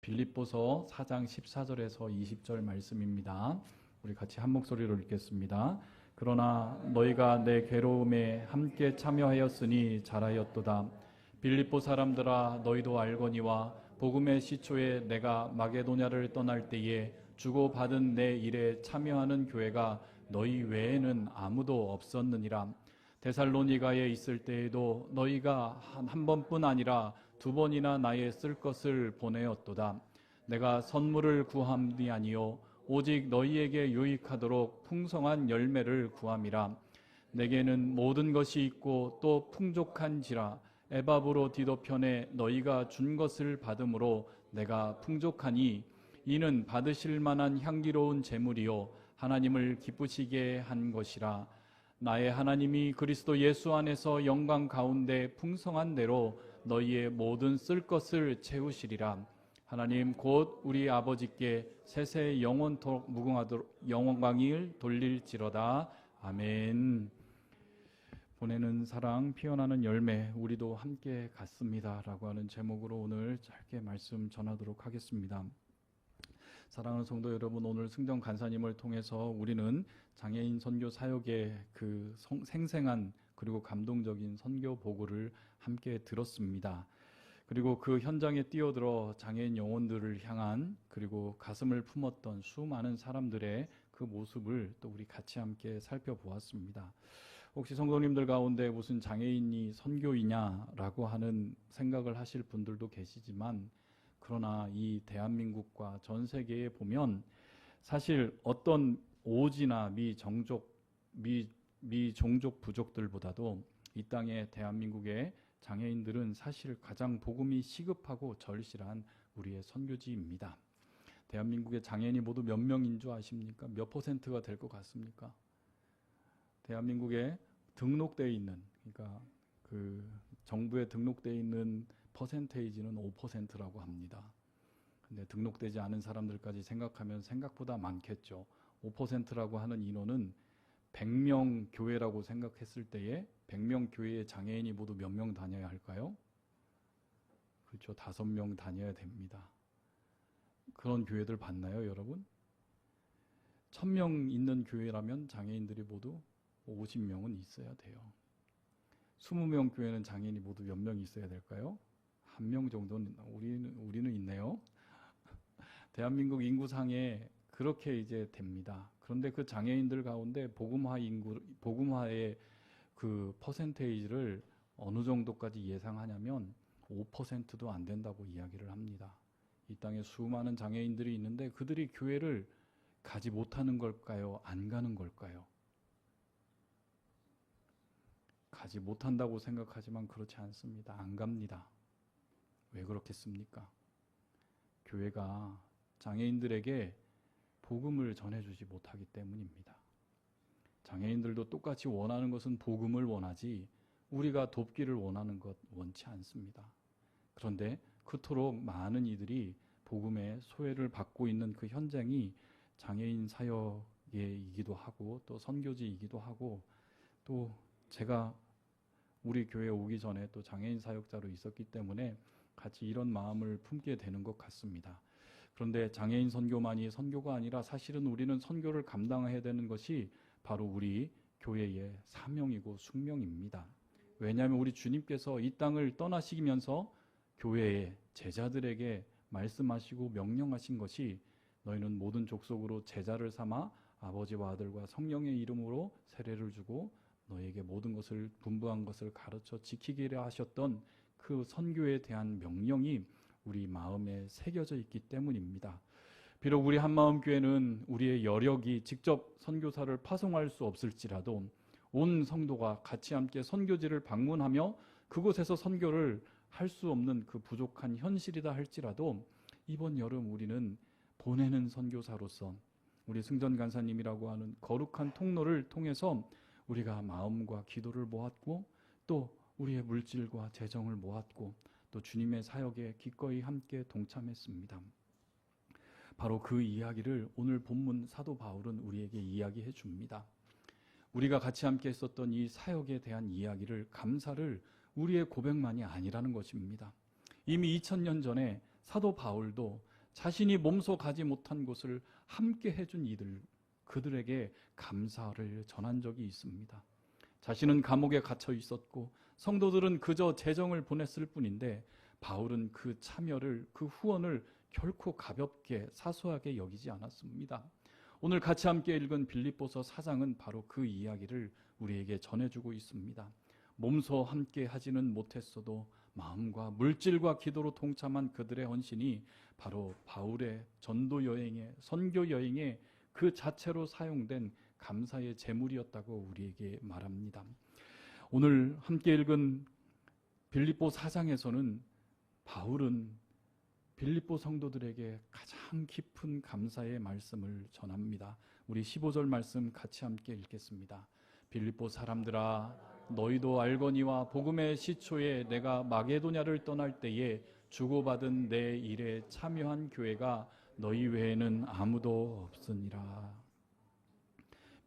빌립보서 4장 14절에서 20절 말씀입니다. 우리 같이 한 목소리로 읽겠습니다. 그러나 너희가 내 괴로움에 함께 참여하였으니 잘하였도다. 빌립보 사람들아, 너희도 알거니와 복음의 시초에 내가 마게도냐를 떠날 때에 주고받은 내 일에 참여하는 교회가 너희 외에는 아무도 없었느니라. 데살로니가에 있을 때에도 너희가 한 번뿐 아니라 두 번이나 나의 쓸 것을 보내었도다. 내가 선물을 구함이 아니요 오직 너희에게 유익하도록 풍성한 열매를 구함이라. 내게는 모든 것이 있고 또 풍족한지라. 에바브로 디도 편에 너희가 준 것을 받음으로 내가 풍족하니 이는 받으실 만한 향기로운 제물이요 하나님을 기쁘시게 한 것이라. 나의 하나님이 그리스도 예수 안에서 영광 가운데 풍성한 대로 너희의 모든 쓸 것을 채우시리라. 하나님 곧 우리 아버지께 세세 영원토록 무궁하도록 영광을 돌릴지로다. 아멘. 보내는 사랑 피어나는 열매 우리도 함께 갖습니다 라고 하는 제목으로 오늘 짧게 말씀 전하도록 하겠습니다. 사랑하는 성도 여러분, 오늘 승정 간사님을 통해서 우리는 장애인 선교 사역의 그 생생한 그리고 감동적인 선교 보고를 함께 들었습니다. 그리고 그 현장에 뛰어들어 장애인 영혼들을 향한 그리고 가슴을 품었던 수많은 사람들의 그 모습을 또 우리 같이 함께 살펴보았습니다. 혹시 성도님들 가운데 무슨 장애인이 선교이냐라고 하는 생각을 하실 분들도 계시지만, 그러나 이 대한민국과 전 세계에 보면 사실 어떤 오지나 미종족 부족들보다도 이 땅의 대한민국의 장애인들은 사실 가장 복음이 시급하고 절실한 우리의 선교지입니다. 대한민국의 장애인이 모두 몇 명인 줄 아십니까? 몇 퍼센트가 될 것 같습니까? 대한민국에 등록되어 있는, 그러니까 그 정부에 등록되어 있는 퍼센테이지는 5%라고 합니다. 근데 등록되지 않은 사람들까지 생각하면 생각보다 많겠죠. 5%라고 하는 인원은 100명 교회라고 생각했을 때에 100명 교회에 장애인이 모두 몇 명 다녀야 할까요? 그렇죠. 5명 다녀야 됩니다. 그런 교회들 봤나요, 여러분? 1000명 있는 교회라면 장애인들이 모두 50명은 있어야 돼요. 20명 교회는 장애인이 모두 몇 명 있어야 될까요? 1명 정도는 우리는 있네요. 대한민국 인구상에 그렇게 이제 됩니다. 그런데 그 장애인들 가운데 복음화의 그 퍼센테이지를 어느 정도까지 예상하냐면 5%도 안 된다고 이야기를 합니다. 이 땅에 수많은 장애인들이 있는데 그들이 교회를 가지 못하는 걸까요? 안 가는 걸까요? 가지 못한다고 생각하지만 그렇지 않습니다. 안 갑니다. 왜 그렇겠습니까? 교회가 장애인들에게 복음을 전해주지 못하기 때문입니다. 장애인들도 똑같이 원하는 것은 복음을 원하지 우리가 돕기를 원하는 것 원치 않습니다. 그런데 그토록 많은 이들이 복음의 소외를 받고 있는 그 현장이 장애인 사역이기도 하고 또 선교지이기도 하고, 또 제가 우리 교회에 오기 전에 또 장애인 사역자로 있었기 때문에 같이 이런 마음을 품게 되는 것 같습니다. 그런데 장애인 선교만이 선교가 아니라 사실은 우리는 선교를 감당해야 되는 것이 바로 우리 교회의 사명이고 숙명입니다. 왜냐하면 우리 주님께서 이 땅을 떠나시면서 교회의 제자들에게 말씀하시고 명령하신 것이 너희는 모든 족속으로 제자를 삼아 아버지와 아들과 성령의 이름으로 세례를 주고 너희에게 모든 것을 분부한 것을 가르쳐 지키기를 하셨던 그 선교에 대한 명령이 우리 마음에 새겨져 있기 때문입니다. 비록 우리 한마음교회는 우리의 여력이 직접 선교사를 파송할 수 없을지라도 온 성도가 같이 함께 선교지를 방문하며 그곳에서 선교를 할 수 없는 그 부족한 현실이다 할지라도 이번 여름 우리는 보내는 선교사로서 우리 승전 간사님이라고 하는 거룩한 통로를 통해서 우리가 마음과 기도를 모았고 또 우리의 물질과 재정을 모았고 또 주님의 사역에 기꺼이 함께 동참했습니다. 바로 그 이야기를 오늘 본문 사도 바울은 우리에게 이야기해 줍니다. 우리가 같이 함께 했었던 이 사역에 대한 이야기를, 감사를 우리의 고백만이 아니라는 것입니다. 이미 2000년 전에 사도 바울도 자신이 몸소 가지 못한 곳을 함께 해준 이들, 그들에게 감사를 전한 적이 있습니다. 자신은 감옥에 갇혀 있었고 성도들은 그저 재정을 보냈을 뿐인데 바울은 그 참여를, 그 후원을 결코 가볍게 사소하게 여기지 않았습니다. 오늘 같이 함께 읽은 빌립보서 4장은 바로 그 이야기를 우리에게 전해주고 있습니다. 몸소 함께 하지는 못했어도 마음과 물질과 기도로 동참한 그들의 헌신이 바로 바울의 전도 여행의, 선교 여행의 그 자체로 사용된 감사의 제물이었다고 우리에게 말합니다. 오늘 함께 읽은 빌립보 4장에서는 바울은 빌립보 성도들에게 가장 깊은 감사의 말씀을 전합니다. 우리 15절 말씀 같이 함께 읽겠습니다. 빌립보 사람들아, 너희도 알거니와 복음의 시초에 내가 마게도냐를 떠날 때에 주고받은 내 일에 참여한 교회가 너희 외에는 아무도 없으니라.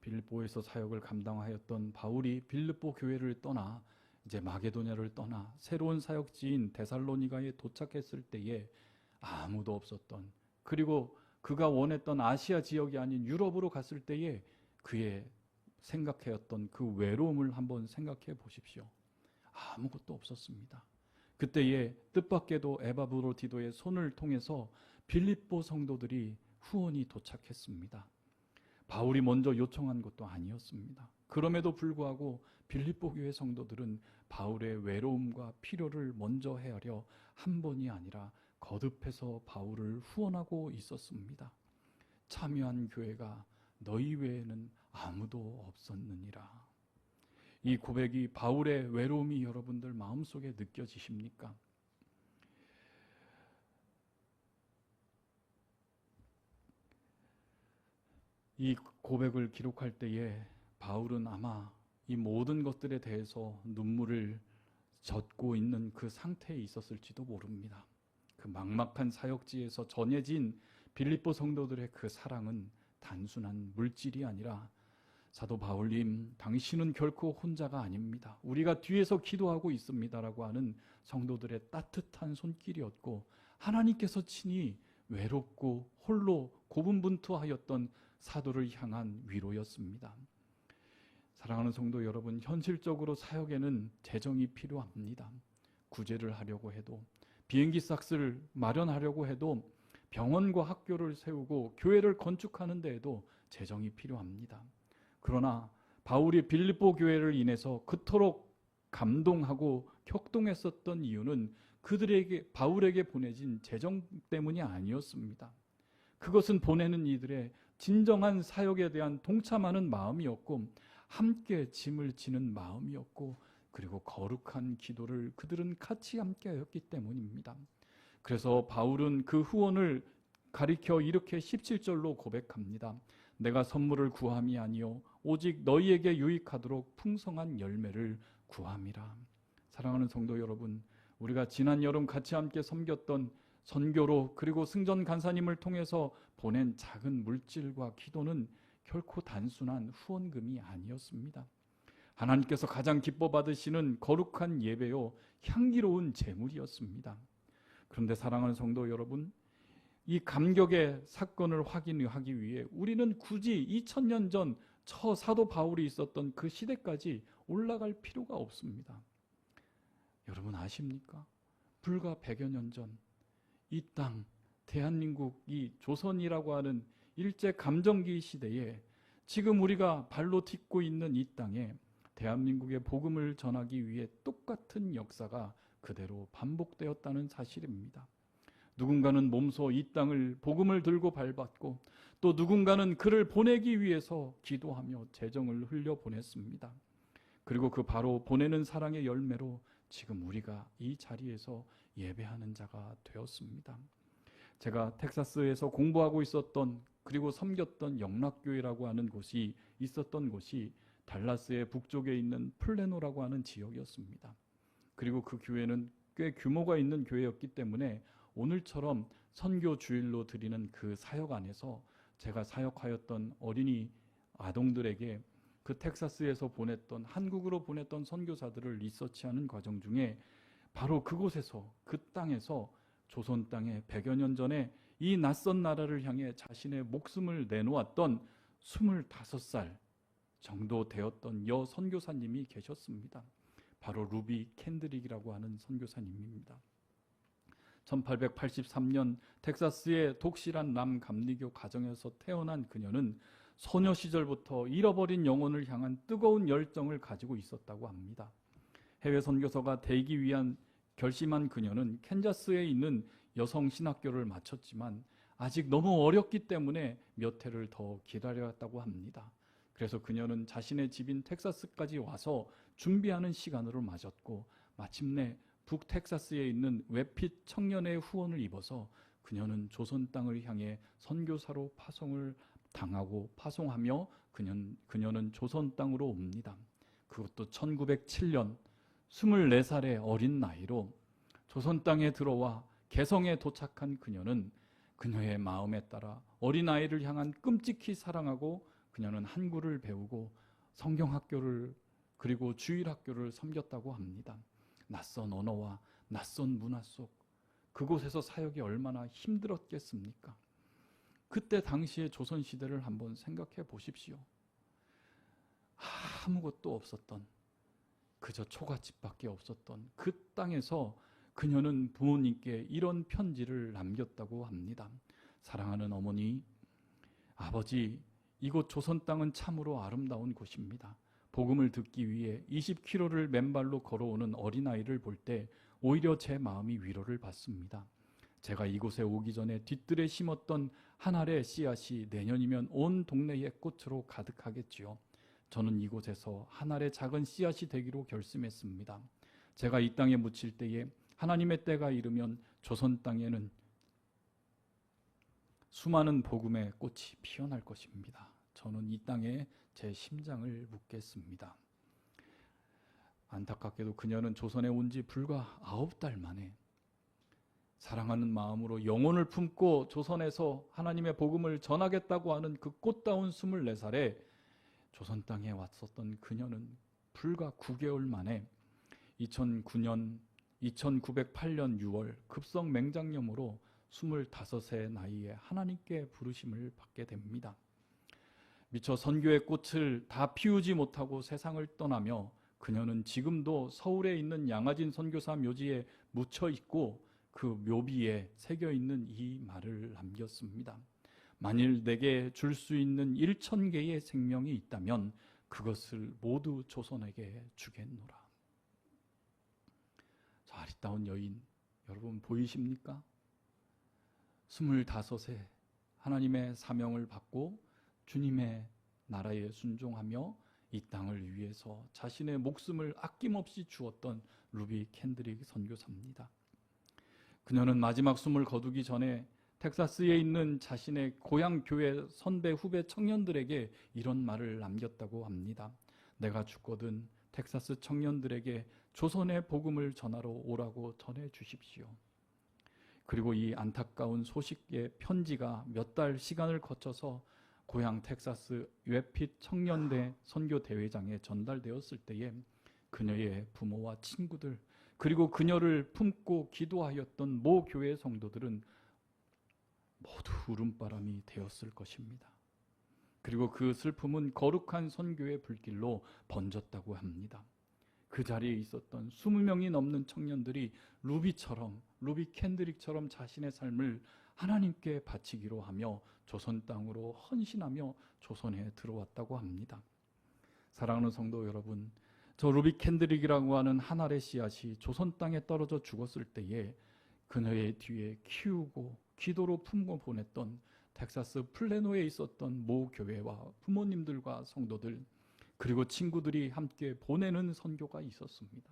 빌립보에서 사역을 감당하였던 바울이 빌립보 교회를 떠나 이제 마게도냐를 떠나 새로운 사역지인 데살로니가에 도착했을 때에 아무도 없었던, 그리고 그가 원했던 아시아 지역이 아닌 유럽으로 갔을 때에 그의 생각해왔던 그 외로움을 한번 생각해 보십시오. 아무것도 없었습니다. 그때에 뜻밖에도 에바브로디도의 손을 통해서 빌립보 성도들이 후원이 도착했습니다. 바울이 먼저 요청한 것도 아니었습니다. 그럼에도 불구하고 빌립보 교회 성도들은 바울의 외로움과 필요를 먼저 헤아려 한 번이 아니라 거듭해서 바울을 후원하고 있었습니다. 참여한 교회가 너희 외에는 아무도 없었느니라. 이 고백이 바울의 외로움이 여러분들 마음속에 느껴지십니까? 이 고백을 기록할 때에 바울은 아마 이 모든 것들에 대해서 눈물을 젖고 있는 그 상태에 있었을지도 모릅니다. 그 막막한 사역지에서 전해진 빌립보 성도들의 그 사랑은 단순한 물질이 아니라 사도 바울님, 당신은 결코 혼자가 아닙니다. 우리가 뒤에서 기도하고 있습니다라고 하는 성도들의 따뜻한 손길이었고, 하나님께서 친히 외롭고 홀로 고분분투하였던 사도를 향한 위로였습니다. 사랑하는 성도 여러분, 현실적으로 사역에는 재정이 필요합니다. 구제를 하려고 해도, 비행기 싹스를 마련하려고 해도, 병원과 학교를 세우고 교회를 건축하는 데에도 재정이 필요합니다. 그러나 바울이 빌립보 교회를 인해서 그토록 감동하고 격동했었던 이유는 그들에게, 바울에게 보내진 재정 때문이 아니었습니다. 그것은 보내는 이들의 진정한 사역에 대한 동참하는 마음이었고, 함께 짐을 지는 마음이었고, 그리고 거룩한 기도를 그들은 같이 함께 하였기 때문입니다. 그래서 바울은 그 후원을 가리켜 이렇게 17절로 고백합니다. 내가 선물을 구함이 아니요 오직 너희에게 유익하도록 풍성한 열매를 구함이라. 사랑하는 성도 여러분, 우리가 지난 여름 같이 함께 섬겼던 선교로, 그리고 승전 간사님을 통해서 보낸 작은 물질과 기도는 결코 단순한 후원금이 아니었습니다. 하나님께서 가장 기뻐 받으시는 거룩한 예배요 향기로운 제물이었습니다. 그런데 사랑하는 성도 여러분, 이 감격의 사건을 확인하기 위해 우리는 굳이 2000년 전 저 사도 바울이 있었던 그 시대까지 올라갈 필요가 없습니다. 여러분 아십니까? 불과 100여 년 전 이 땅, 대한민국이 조선이라고 하는 일제 감정기 시대에 지금 우리가 발로 딛고 있는 이 땅에 대한민국의 복음을 전하기 위해 똑같은 역사가 그대로 반복되었다는 사실입니다. 누군가는 몸소 이 땅을 복음을 들고 밟았고, 또 누군가는 그를 보내기 위해서 기도하며 재정을 흘려보냈습니다. 그리고 그 바로 보내는 사랑의 열매로 지금 우리가 이 자리에서 예배하는 자가 되었습니다. 제가 텍사스에서 공부하고 있었던, 그리고 섬겼던 영락교회라고 하는 곳이 있었던 곳이 달라스의 북쪽에 있는 플레노라고 하는 지역이었습니다. 그리고 그 교회는 꽤 규모가 있는 교회였기 때문에 오늘처럼 선교 주일로 드리는 그 사역 안에서 제가 사역하였던 어린이 아동들에게 그 텍사스에서 보냈던, 한국으로 보냈던 선교사들을 리서치하는 과정 중에 바로 그곳에서, 그 땅에서 조선 땅에 100여 년 전에 이 낯선 나라를 향해 자신의 목숨을 내놓았던 25살 정도 되었던 여 선교사님이 계셨습니다. 바로 루비 캔드릭이라고 하는 선교사님입니다. 1883년 텍사스의 독실한 남감리교 가정에서 태어난 그녀는 소녀 시절부터 잃어버린 영혼을 향한 뜨거운 열정을 가지고 있었다고 합니다. 해외 선교사가 되기 위한 결심한 그녀는 캔자스에 있는 여성 신학교를 마쳤지만 아직 너무 어렸기 때문에 몇 해를 더 기다려야 했다고 합니다. 그래서 그녀는 자신의 집인 텍사스까지 와서 준비하는 시간으로 맞았고 마침내 북텍사스에 있는 웨핏 청년의 후원을 입어서 그녀는 조선 땅을 향해 선교사로 파송하며 그녀는 조선 땅으로 옵니다. 그것도 1907년 24살의 어린 나이로 조선 땅에 들어와 개성에 도착한 그녀는 그녀의 마음에 따라 어린아이를 향한 끔찍히 사랑하고 그녀는 한글을 배우고 성경학교를 그리고 주일학교를 섬겼다고 합니다. 낯선 언어와 낯선 문화 속 그곳에서 사역이 얼마나 힘들었겠습니까? 그때 당시의 조선시대를 한번 생각해 보십시오. 아무것도 없었던, 그저 초가집밖에 없었던 그 땅에서 그녀는 부모님께 이런 편지를 남겼다고 합니다. 사랑하는 어머니, 아버지, 이곳 조선 땅은 참으로 아름다운 곳입니다. 복음을 듣기 위해 20km를 맨발로 걸어오는 어린아이를 볼 때 오히려 제 마음이 위로를 받습니다. 제가 이곳에 오기 전에 뒤뜰에 심었던 한 알의 씨앗이 내년이면 온 동네의 꽃으로 가득하겠지요. 저는 이곳에서 한 알의 작은 씨앗이 되기로 결심했습니다. 제가 이 땅에 묻힐 때에 하나님의 때가 이르면 조선 땅에는 수많은 복음의 꽃이 피어날 것입니다. 저는 이 땅에 제 심장을 묻겠습니다. 안타깝게도 그녀는 조선에 온 지 불과 9달 만에 사랑하는 마음으로 영혼을 품고 조선에서 하나님의 복음을 전하겠다고 하는 그 꽃다운 24살에 조선 땅에 왔었던 그녀는 불과 9개월 만에 2008년 6월 급성 맹장염으로 25세 나이에 하나님께 부르심을 받게 됩니다. 미처 선교의 꽃을 다 피우지 못하고 세상을 떠나며 그녀는 지금도 서울에 있는 양화진 선교사 묘지에 묻혀 있고 그 묘비에 새겨 있는 이 말을 남겼습니다. 만일 내게 줄 수 있는 1000개의 생명이 있다면 그것을 모두 조선에게 주겠노라. 저 아리따운 여인, 여러분 보이십니까? 25세 하나님의 사명을 받고 주님의 나라에 순종하며 이 땅을 위해서 자신의 목숨을 아낌없이 주었던 루비 캔드릭 선교사입니다. 그녀는 마지막 숨을 거두기 전에 텍사스에 있는 자신의 고향 교회 선배 후배 청년들에게 이런 말을 남겼다고 합니다. 내가 죽거든 텍사스 청년들에게 조선의 복음을 전하러 오라고 전해 주십시오. 그리고 이 안타까운 소식의 편지가 몇 달 시간을 거쳐서 고향 텍사스 웨핏 청년대 선교 대회장에 전달되었을 때에 그녀의 부모와 친구들 그리고 그녀를 품고 기도하였던 모 교회 성도들은 모두 울음바람이 되었을 것입니다. 그리고 그 슬픔은 거룩한 선교의 불길로 번졌다고 합니다. 그 자리에 있었던 20명이 넘는 청년들이 루비 캔드릭처럼 자신의 삶을 하나님께 바치기로 하며 조선 땅으로 헌신하며 조선에 들어왔다고 합니다. 사랑하는 성도 여러분, 저 루비 캔드릭이라고 하는 한 알의 씨앗이 조선 땅에 떨어져 죽었을 때에 그녀의 뒤에 키우고 기도로 품고 보냈던 텍사스 플래노에 있었던 모 교회와 부모님들과 성도들 그리고 친구들이 함께 보내는 선교가 있었습니다.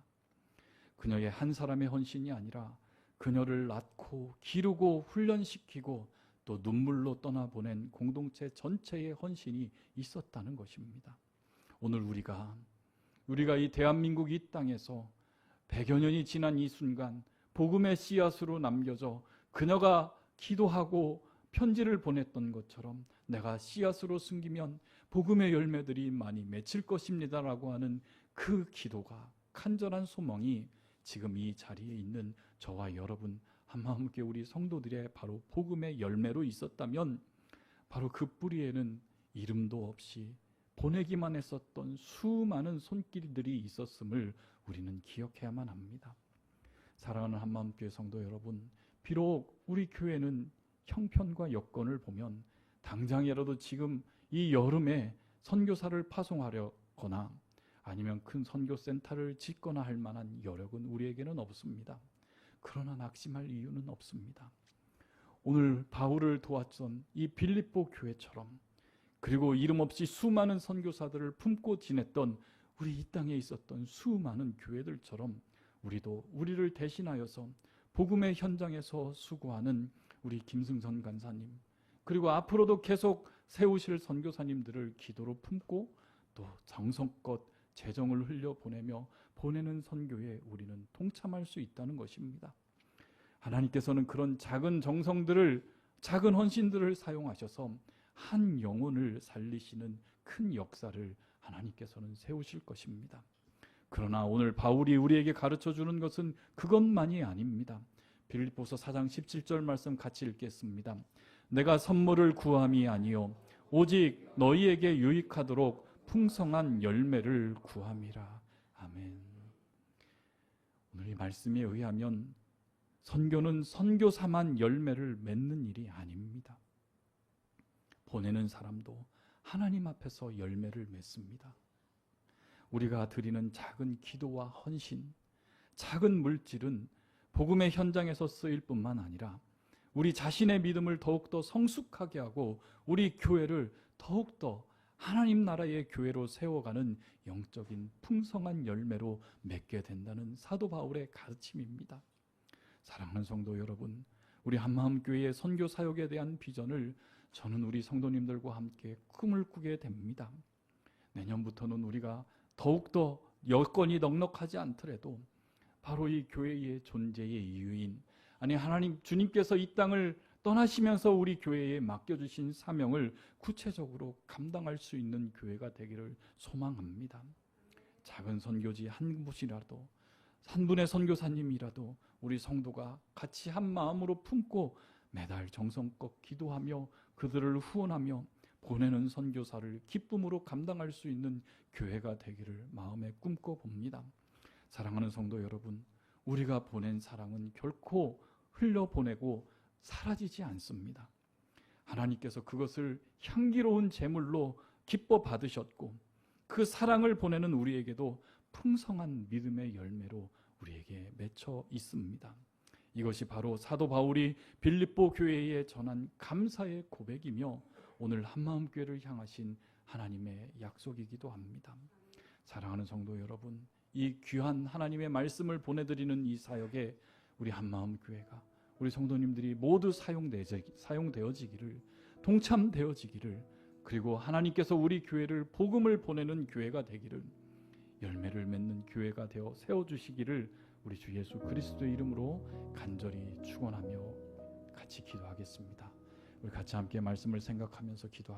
그녀의 한 사람의 헌신이 아니라 그녀를 낳고 기르고 훈련시키고 또 눈물로 떠나보낸 공동체 전체의 헌신이 있었다는 것입니다. 오늘 우리가 이 대한민국 이 땅에서 100여 년이 지난 이 순간 복음의 씨앗으로 남겨져 그녀가 기도하고 편지를 보냈던 것처럼 내가 씨앗으로 숨기면 복음의 열매들이 많이 맺힐 것입니다라고 하는 그 기도가 간절한 소망이 지금 이 자리에 있는 저와 여러분 한마음께 우리 성도들의 바로 복음의 열매로 있었다면 바로 그 뿌리에는 이름도 없이 보내기만 했었던 수많은 손길들이 있었음을 우리는 기억해야만 합니다. 사랑하는 한마음교회 성도 여러분, 비록 우리 교회는 형편과 여건을 보면 당장이라도 지금 이 여름에 선교사를 파송하려거나 아니면 큰 선교센터를 짓거나 할 만한 여력은 우리에게는 없습니다. 그러나 낙심할 이유는 없습니다. 오늘 바울을 도왔던 이 빌립보 교회처럼, 그리고 이름 없이 수많은 선교사들을 품고 지냈던 우리 이 땅에 있었던 수많은 교회들처럼 우리도 우리를 대신하여서 복음의 현장에서 수고하는 우리 김승선 간사님, 그리고 앞으로도 계속 세우실 선교사님들을 기도로 품고 또 정성껏 재정을 흘려보내며 보내는 선교에 우리는 동참할 수 있다는 것입니다. 하나님께서는 그런 작은 정성들을, 작은 헌신들을 사용하셔서 한 영혼을 살리시는 큰 역사를 하나님께서는 세우실 것입니다. 그러나 오늘 바울이 우리에게 가르쳐주는 것은 그것만이 아닙니다. 빌립보서 4장 17절 말씀 같이 읽겠습니다. 내가 선물을 구함이 아니요 오직 너희에게 유익하도록 풍성한 열매를 구함이라. 아멘. 오늘 이 말씀에 의하면 선교는 선교사만 열매를 맺는 일이 아닙니다. 보내는 사람도 하나님 앞에서 열매를 맺습니다. 우리가 드리는 작은 기도와 헌신, 작은 물질은 복음의 현장에서 쓰일 뿐만 아니라 우리 자신의 믿음을 더욱더 성숙하게 하고 우리 교회를 더욱더 하나님 나라의 교회로 세워가는 영적인 풍성한 열매로 맺게 된다는 사도 바울의 가르침입니다. 사랑하는 성도 여러분, 우리 한마음교회의 선교 사역에 대한 비전을 저는 우리 성도님들과 함께 꿈을 꾸게 됩니다. 내년부터는 우리가 더욱더 여건이 넉넉하지 않더라도 바로 이 교회의 존재의 이유인, 아니 하나님 주님께서 이 땅을 떠나시면서 우리 교회에 맡겨주신 사명을 구체적으로 감당할 수 있는 교회가 되기를 소망합니다. 작은 선교지 한 곳이라도, 한 분의 선교사님이라도 우리 성도가 같이 한 마음으로 품고 매달 정성껏 기도하며 그들을 후원하며 보내는 선교사를 기쁨으로 감당할 수 있는 교회가 되기를 마음에 꿈꿔봅니다. 사랑하는 성도 여러분, 우리가 보낸 사랑은 결코 흘려보내고 사라지지 않습니다. 하나님께서 그것을 향기로운 제물로 기뻐 받으셨고 그 사랑을 보내는 우리에게도 풍성한 믿음의 열매로 우리에게 맺혀 있습니다. 이것이 바로 사도 바울이 빌립보 교회에 전한 감사의 고백이며 오늘 한마음교회를 향하신 하나님의 약속이기도 합니다. 사랑하는 성도 여러분, 이 귀한 하나님의 말씀을 보내드리는 이 사역에 우리 한마음교회가, 우리 성도님들이 모두 사용되어지기를, 동참되어지기를, 그리고 하나님께서 우리 교회를 복음을 보내는 교회가 되기를, 열매를 맺는 교회가 되어 세워주시기를 우리 주 예수 그리스도의 이름으로 간절히 축원하며 같이 기도하겠습니다. 우리 같이 함께 말씀을 생각하면서 기도하겠습니다.